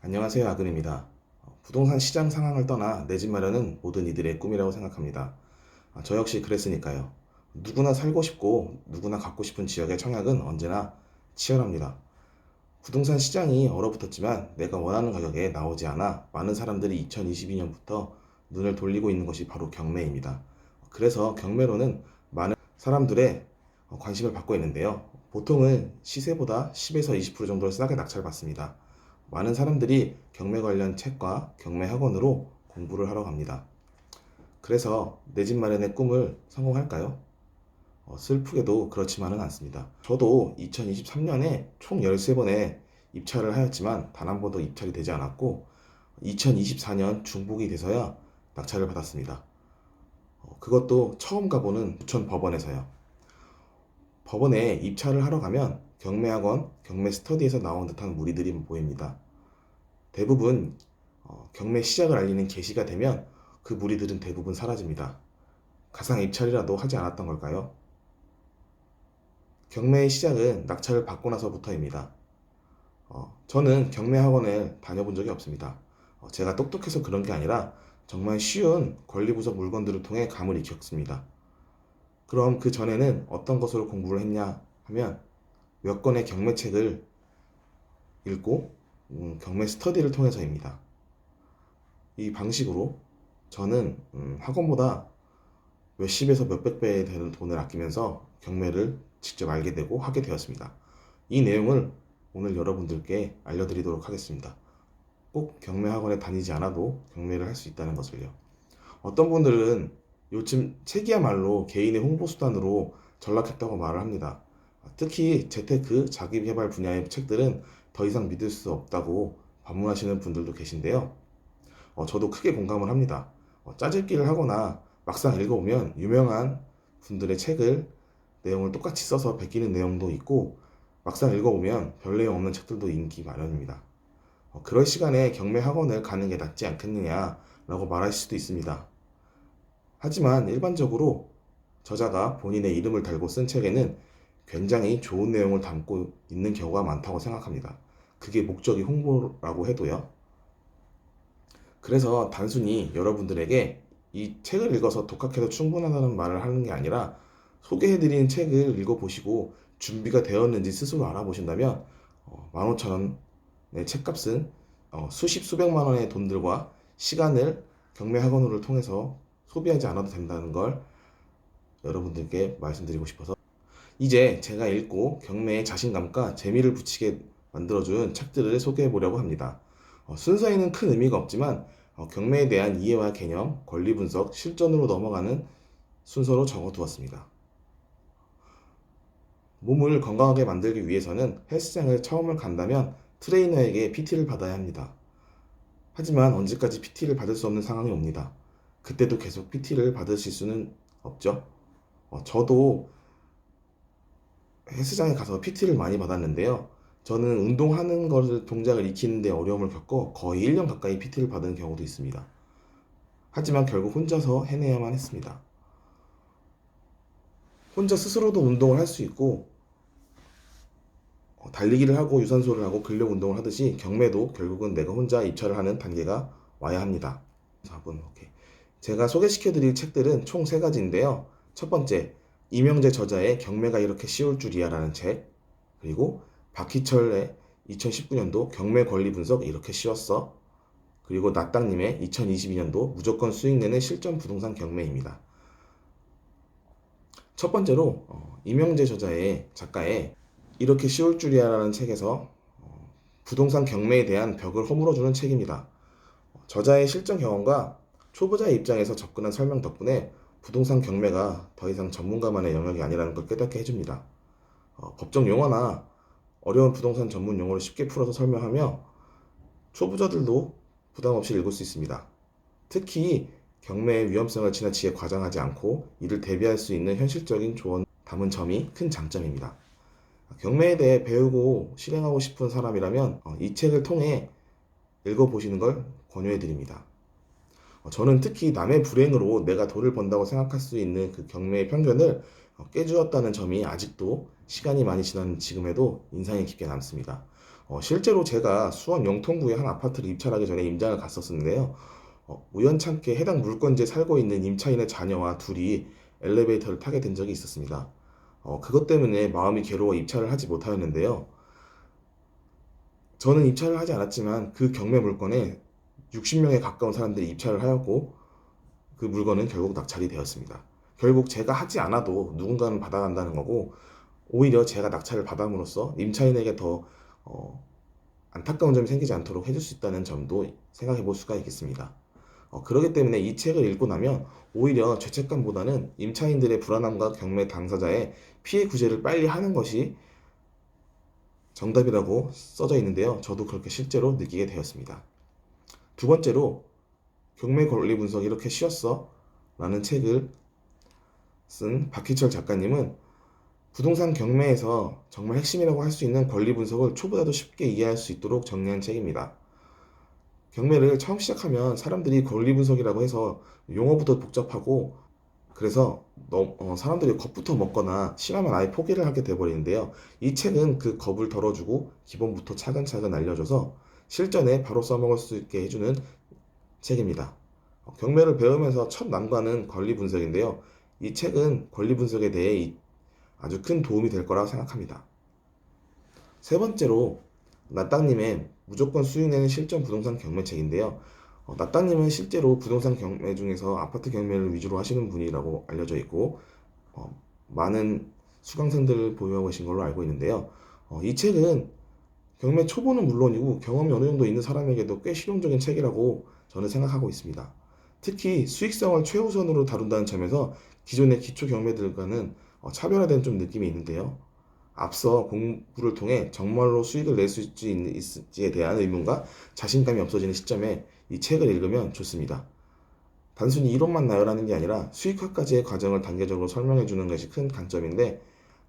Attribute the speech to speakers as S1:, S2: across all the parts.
S1: 안녕하세요, 아근입니다. 부동산 시장 상황을 떠나 내 집 마련은 모든 이들의 꿈이라고 생각합니다. 저 역시 그랬으니까요. 누구나 살고 싶고 누구나 갖고 싶은 지역의 청약은 언제나 치열합니다. 부동산 시장이 얼어붙었지만 내가 원하는 가격에 나오지 않아 많은 사람들이 2022년부터 눈을 돌리고 있는 것이 바로 경매입니다. 그래서 경매로는 많은 사람들의 관심을 받고 있는데요. 보통은 시세보다 10에서 20% 정도를 싸게 낙찰받습니다. 많은 사람들이 경매 관련 책과 경매 학원으로 공부를 하러 갑니다. 그래서 내 집 마련의 꿈을 성공할까요? 슬프게도 그렇지만은 않습니다. 저도 2023년에 총 13번의 입찰을 하였지만 단 한 번도 입찰이 되지 않았고 2024년 중복이 돼서야 낙찰을 받았습니다. 그것도 처음 가보는 부천 법원에서요. 법원에 입찰을 하러 가면 경매학원, 경매 스터디에서 나온 듯한 무리들이 보입니다. 대부분 경매 시작을 알리는 게시가 되면 그 무리들은 대부분 사라집니다. 가상 입찰이라도 하지 않았던 걸까요? 경매의 시작은 낙찰을 받고 나서부터입니다. 저는 경매 학원을 다녀본 적이 없습니다. 제가 똑똑해서 그런 게 아니라 정말 쉬운 권리부석 물건들을 통해 감을 익혔습니다. 그럼 그 전에는 어떤 것으로 공부를 했냐 하면 몇 권의 경매책을 읽고 경매 스터디를 통해서입니다. 이 방식으로 저는 학원보다 몇십에서 몇백 배 되는 돈을 아끼면서 경매를 직접 알게 되고 하게 되었습니다. 이 내용을 오늘 여러분들께 알려드리도록 하겠습니다. 꼭 경매 학원에 다니지 않아도 경매를 할 수 있다는 것을요. 어떤 분들은 요즘 책이야말로 개인의 홍보 수단으로 전락했다고 말을 합니다. 특히 재테크, 자기개발 분야의 책들은 더 이상 믿을 수 없다고 반문하시는 분들도 계신데요. 저도 크게 공감을 합니다. 짜집기를 하거나 막상 읽어보면 유명한 분들의 책을 내용을 똑같이 써서 베끼는 내용도 있고 막상 읽어보면 별 내용 없는 책들도 인기 마련입니다. 그럴 시간에 경매 학원을 가는 게 낫지 않겠느냐라고 말할 수도 있습니다. 하지만 일반적으로 저자가 본인의 이름을 달고 쓴 책에는 굉장히 좋은 내용을 담고 있는 경우가 많다고 생각합니다. 그게 목적이 홍보라고 해도요. 그래서 단순히 여러분들에게 이 책을 읽어서 독학해도 충분하다는 말을 하는 게 아니라 소개해드리는 책을 읽어보시고 준비가 되었는지 스스로 알아보신다면 15,000원의 책값은 수십 수백만 원의 돈들과 시간을 경매 학원을 통해서 소비하지 않아도 된다는 걸 여러분들께 말씀드리고 싶어서 이제 제가 읽고 경매에 자신감과 재미를 붙이게 만들어준 책들을 소개해 보려고 합니다. 순서에는 큰 의미가 없지만 경매에 대한 이해와 개념, 권리 분석, 실전으로 넘어가는 순서로 적어두었습니다. 몸을 건강하게 만들기 위해서는 헬스장을 처음을 간다면 트레이너에게 PT를 받아야 합니다. 하지만 언제까지 PT를 받을 수 없는 상황이 옵니다. 그때도 계속 PT를 받으실 수는 없죠. 저도 헬스장에 가서 PT를 많이 받았는데요. 저는 운동하는 것을 동작을 익히는데 어려움을 겪어 거의 1년 가까이 PT를 받은 경우도 있습니다. 하지만 결국 혼자서 해내야만 했습니다. 혼자 스스로도 운동을 할 수 있고 달리기를 하고 유산소를 하고 근력 운동을 하듯이 경매도 결국은 내가 혼자 입찰을 하는 단계가 와야 합니다. 4분 오케이. 제가 소개시켜 드릴 책들은 총 3가지인데요. 첫 번째, 이명재 저자의 경매가 이렇게 쉬울 줄이야 라는 책, 그리고 박희철의 2019년도 경매 권리 분석 이렇게 쉬웠어, 그리고 나땅님의 2022년도 무조건 수익 내는 실전 부동산 경매입니다. 첫 번째로 이명재 작가의 이렇게 쉬울 줄이야 라는 책에서 부동산 경매에 대한 벽을 허물어주는 책입니다. 저자의 실전 경험과 초보자의 입장에서 접근한 설명 덕분에 부동산 경매가 더 이상 전문가만의 영역이 아니라는 걸 깨닫게 해줍니다. 법정 용어나 어려운 부동산 전문 용어를 쉽게 풀어서 설명하며 초보자들도 부담 없이 읽을 수 있습니다. 특히 경매의 위험성을 지나치게 과장하지 않고 이를 대비할 수 있는 현실적인 조언을 담은 점이 큰 장점입니다. 경매에 대해 배우고 실행하고 싶은 사람이라면 이 책을 통해 읽어보시는 걸 권유해 드립니다. 저는 특히 남의 불행으로 내가 돈을 번다고 생각할 수 있는 그 경매의 편견을 깨주었다는 점이 아직도 시간이 많이 지난 지금에도 인상이 깊게 남습니다. 실제로 제가 수원 영통구의 한 아파트를 입찰하기 전에 임장을 갔었는데요. 우연찮게 해당 물건지에 살고 있는 임차인의 자녀와 둘이 엘리베이터를 타게 된 적이 있었습니다. 그것 때문에 마음이 괴로워 입찰을 하지 못하였는데요. 저는 입찰을 하지 않았지만 그 경매 물건에 60명에 가까운 사람들이 입찰을 하였고 그 물건은 결국 낙찰이 되었습니다. 결국 제가 하지 않아도 누군가는 받아간다는 거고 오히려 제가 낙찰을 받음으로써 임차인에게 더 안타까운 점이 생기지 않도록 해줄 수 있다는 점도 생각해 볼 수가 있겠습니다. 그렇기 때문에 이 책을 읽고 나면 오히려 죄책감보다는 임차인들의 불안함과 경매 당사자의 피해 구제를 빨리 하는 것이 정답이라고 써져 있는데요. 저도 그렇게 실제로 느끼게 되었습니다. 두 번째로 경매 권리 분석 이렇게 쉬웠어? 라는 책을 쓴 박희철 작가님은 부동산 경매에서 정말 핵심이라고 할 수 있는 권리 분석을 초보자도 쉽게 이해할 수 있도록 정리한 책입니다. 경매를 처음 시작하면 사람들이 권리 분석이라고 해서 용어부터 복잡하고 그래서 사람들이 겁부터 먹거나 심하면 아예 포기를 하게 돼버리는데요. 이 책은 그 겁을 덜어주고 기본부터 차근차근 알려줘서 실전에 바로 써먹을 수 있게 해주는 책입니다. 경매를 배우면서 첫 난관은 권리 분석인데요. 이 책은 권리 분석에 대해 아주 큰 도움이 될 거라고 생각합니다. 세 번째로 나땅님의 무조건 수익 내는 실전 부동산 경매책인데요. 나땅님은 실제로 부동산 경매 중에서 아파트 경매를 위주로 하시는 분이라고 알려져 있고 많은 수강생들을 보유하고 계신 걸로 알고 있는데요. 이 책은 경매 초보는 물론이고 경험이 어느 정도 있는 사람에게도 꽤 실용적인 책이라고 저는 생각하고 있습니다. 특히 수익성을 최우선으로 다룬다는 점에서 기존의 기초 경매들과는 차별화된 좀 느낌이 있는데요. 앞서 공부를 통해 정말로 수익을 낼 수 있을지에 대한 의문과 자신감이 없어지는 시점에 이 책을 읽으면 좋습니다. 단순히 이론만 나열하는 게 아니라 수익화까지의 과정을 단계적으로 설명해 주는 것이 큰 강점인데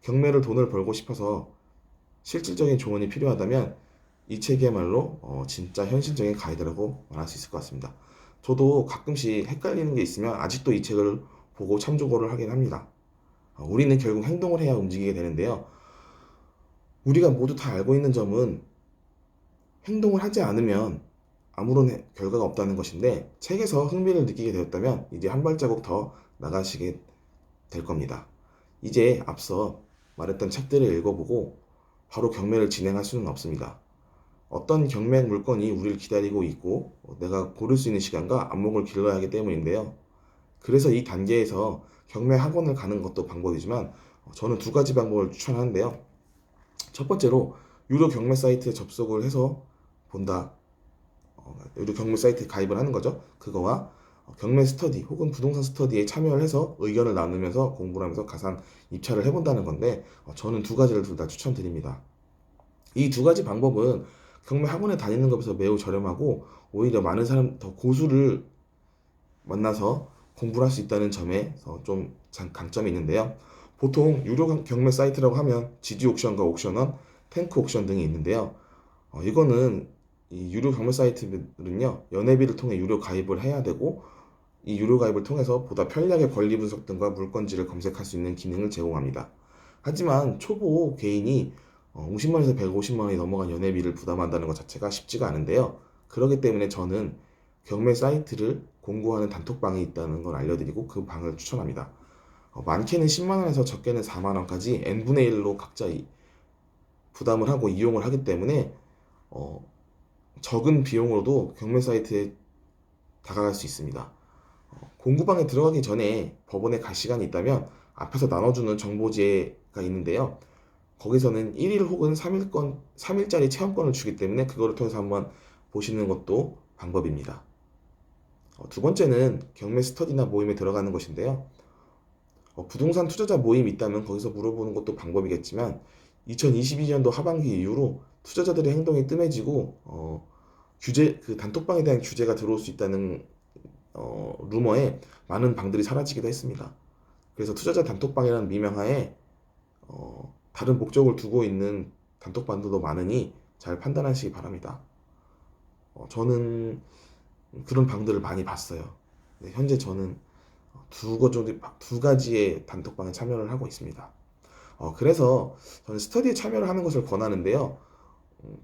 S1: 경매를 돈을 벌고 싶어서 실질적인 조언이 필요하다면 이 책이야말로 진짜 현실적인 가이드라고 말할 수 있을 것 같습니다. 저도 가끔씩 헷갈리는 게 있으면 아직도 이 책을 보고 참조를 하긴 합니다. 우리는 결국 행동을 해야 움직이게 되는데요. 우리가 모두 다 알고 있는 점은 행동을 하지 않으면 아무런 결과가 없다는 것인데 책에서 흥미를 느끼게 되었다면 이제 한 발자국 더 나가시게 될 겁니다. 이제 앞서 말했던 책들을 읽어보고 바로 경매를 진행할 수는 없습니다. 어떤 경매 물건이 우리를 기다리고 있고 내가 고를 수 있는 시간과 안목을 길러야 하기 때문인데요. 그래서 이 단계에서 경매 학원을 가는 것도 방법이지만 저는 두 가지 방법을 추천하는데요. 첫 번째로 유료 경매 사이트에 접속을 해서 본다. 유료 경매 사이트에 가입을 하는 거죠. 그거와 경매 스터디 혹은 부동산 스터디에 참여를 해서 의견을 나누면서 공부를 하면서 가상 입찰을 해본다는 건데 저는 두 가지를 둘 다 추천드립니다. 이 두 가지 방법은 경매 학원에 다니는 것에서 매우 저렴하고 오히려 많은 사람 더 고수를 만나서 공부를 할 수 있다는 점에서 좀 강점이 있는데요. 보통 유료 경매 사이트라고 하면 지지 옥션과 옥션원, 탱크 옥션 등이 있는데요. 이거는 이 유료 경매 사이트들은요 연회비를 통해 유료 가입을 해야 되고 이 유료 가입을 통해서 보다 편리하게 권리 분석 등과 물건지를 검색할 수 있는 기능을 제공합니다. 하지만 초보 개인이 50만에서 150만 원이 넘어간 연회비를 부담한다는 것 자체가 쉽지가 않은데요. 그렇기 때문에 저는 경매 사이트를 공고하는 단톡방이 있다는 걸 알려드리고 그 방을 추천합니다. 많게는 10만 원에서 적게는 4만 원까지 n분의 1로 각자 부담을 하고 이용을 하기 때문에 적은 비용으로도 경매 사이트에 다가갈 수 있습니다. 공구방에 들어가기 전에 법원에 갈 시간이 있다면 앞에서 나눠주는 정보지가 있는데요. 거기서는 1일 혹은 3일짜리 체험권을 주기 때문에 그거를 통해서 한번 보시는 것도 방법입니다. 두 번째는 경매 스터디나 모임에 들어가는 것인데요. 부동산 투자자 모임이 있다면 거기서 물어보는 것도 방법이겠지만 2022년도 하반기 이후로 투자자들의 행동이 뜸해지고 그 단톡방에 대한 규제가 들어올 수 있다는 루머에 많은 방들이 사라지기도 했습니다. 그래서 투자자 단톡방이라는 미명하에 다른 목적을 두고 있는 단톡방들도 많으니 잘 판단하시기 바랍니다. 저는 그런 방들을 많이 봤어요. 네, 현재 저는 두 가지의 단톡방에 참여를 하고 있습니다. 그래서 저는 스터디에 참여를 하는 것을 권하는데요.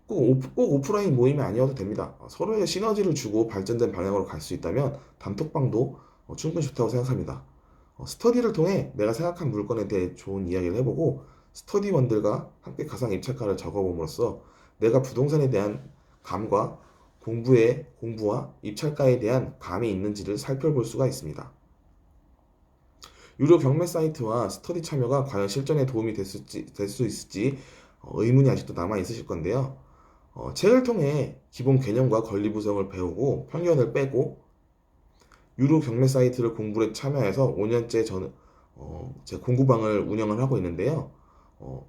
S1: 꼭 오프라인 모임이 아니어도 됩니다. 서로의 시너지를 주고 발전된 방향으로 갈 수 있다면 단톡방도 충분히 좋다고 생각합니다. 스터디를 통해 내가 생각한 물건에 대해 좋은 이야기를 해보고 스터디원들과 함께 가상 입찰가를 적어봄으로써 내가 부동산에 대한 감과 공부와 입찰가에 대한 감이 있는지를 살펴볼 수가 있습니다. 유료 경매 사이트와 스터디 참여가 과연 실전에 도움이 될 수 있을지 의문이 아직도 남아 있으실 건데요. 책을 통해 기본 개념과 권리 구성을 배우고 편견을 빼고 유료 경매 사이트를 공부에 참여해서 5년째 저는 제 공부방을 운영을 하고 있는데요. 어,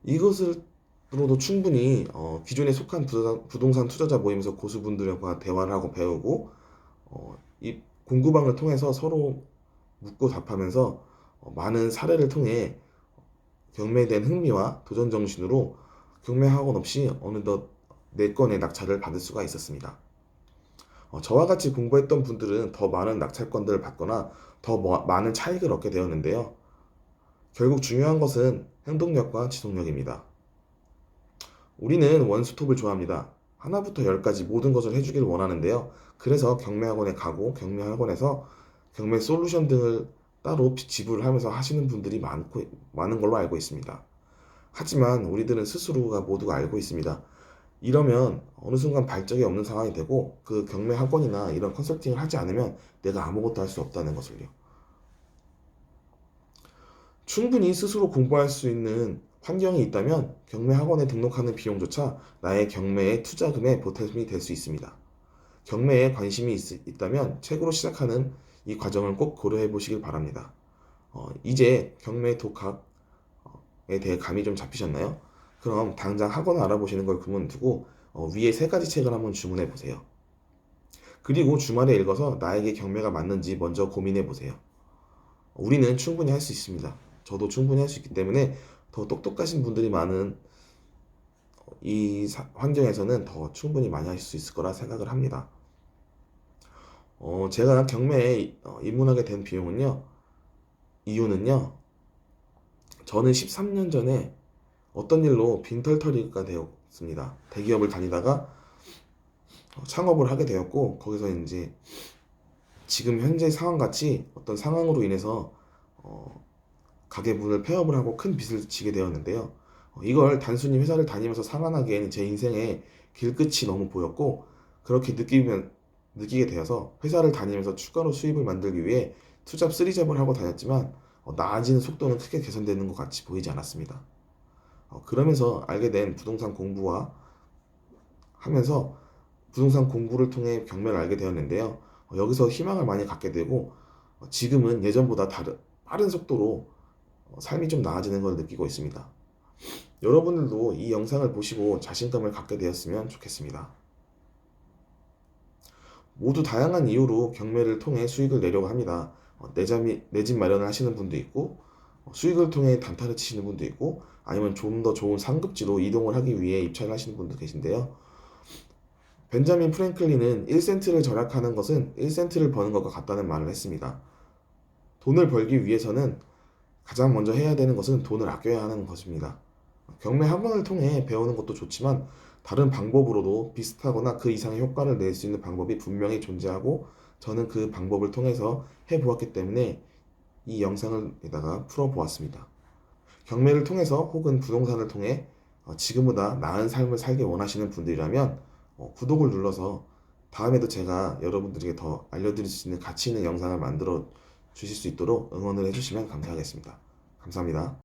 S1: 이것으로도 충분히 기존에 속한 부동산 투자자 모임에서 고수분들과 대화를 하고 배우고 이 공부방을 통해서 서로 묻고 답하면서 많은 사례를 통해 경매에 대한 흥미와 도전 정신으로 경매 학원 없이 어느덧 4건의 낙찰을 받을 수가 있었습니다. 저와 같이 공부했던 분들은 더 많은 낙찰권들을 받거나 더 많은 차익을 얻게 되었는데요. 결국 중요한 것은 행동력과 지속력입니다. 우리는 원스톱을 좋아합니다. 하나부터 열까지 모든 것을 해주길 원하는데요. 그래서 경매학원에 가고 경매학원에서 경매 솔루션 등을 따로 지불을 하면서 하시는 분들이 많은 걸로 알고 있습니다. 하지만 우리들은 스스로가 모두가 알고 있습니다. 이러면 어느 순간 발적이 없는 상황이 되고 그 경매 학원이나 이런 컨설팅을 하지 않으면 내가 아무것도 할 수 없다는 것을요. 충분히 스스로 공부할 수 있는 환경이 있다면 경매 학원에 등록하는 비용조차 나의 경매의 투자금에 보탬이 될 수 있습니다. 경매에 관심이 있다면 책으로 시작하는 이 과정을 꼭 고려해 보시길 바랍니다. 이제 경매 독학에 대해 감이 좀 잡히셨나요? 그럼 당장 학원을 알아보시는 걸 그만두고 위에 3가지 책을 한번 주문해 보세요. 그리고 주말에 읽어서 나에게 경매가 맞는지 먼저 고민해 보세요. 우리는 충분히 할 수 있습니다. 저도 충분히 할 수 있기 때문에 더 똑똑하신 분들이 많은 이 환경에서는 더 충분히 많이 하실 수 있을 거라 생각을 합니다. 제가 경매에 입문하게 된 이유는요, 저는 13년 전에 어떤 일로 빈털터리가 되었습니다. 대기업을 다니다가 창업을 하게 되었고, 거기서 이제 지금 현재 상황같이 어떤 상황으로 인해서 가게 문을 폐업을 하고 큰 빚을 지게 되었는데요. 이걸 단순히 회사를 다니면서 상환하기에는 제 인생의 길끝이 너무 보였고, 그렇게 느끼게 되어서 회사를 다니면서 추가로 수입을 만들기 위해 투잡 쓰리잡을 하고 다녔지만 나아지는 속도는 크게 개선되는 것 같이 보이지 않았습니다. 그러면서 알게 된 부동산 공부와 하면서 부동산 공부를 통해 경매를 알게 되었는데요. 여기서 희망을 많이 갖게 되고 지금은 예전보다 빠른 속도로 삶이 좀 나아지는 걸 느끼고 있습니다. 여러분들도 이 영상을 보시고 자신감을 갖게 되었으면 좋겠습니다. 모두 다양한 이유로 경매를 통해 수익을 내려고 합니다. 내 집 마련을 하시는 분도 있고 수익을 통해 단타를 치시는 분도 있고 아니면 좀 더 좋은 상급지로 이동을 하기 위해 입찰을 하시는 분도 계신데요. 벤자민 프랭클린은 1센트를 절약하는 것은 1센트를 버는 것과 같다는 말을 했습니다. 돈을 벌기 위해서는 가장 먼저 해야 되는 것은 돈을 아껴야 하는 것입니다. 경매 학원을 통해 배우는 것도 좋지만 다른 방법으로도 비슷하거나 그 이상의 효과를 낼 수 있는 방법이 분명히 존재하고 저는 그 방법을 통해서 해보았기 때문에 이 영상에다가 풀어보았습니다. 경매를 통해서 혹은 부동산을 통해 지금보다 나은 삶을 살기 원하시는 분들이라면 구독을 눌러서 다음에도 제가 여러분들에게 더 알려드릴 수 있는 가치 있는 영상을 만들어 주실 수 있도록 응원을 해주시면 감사하겠습니다. 감사합니다.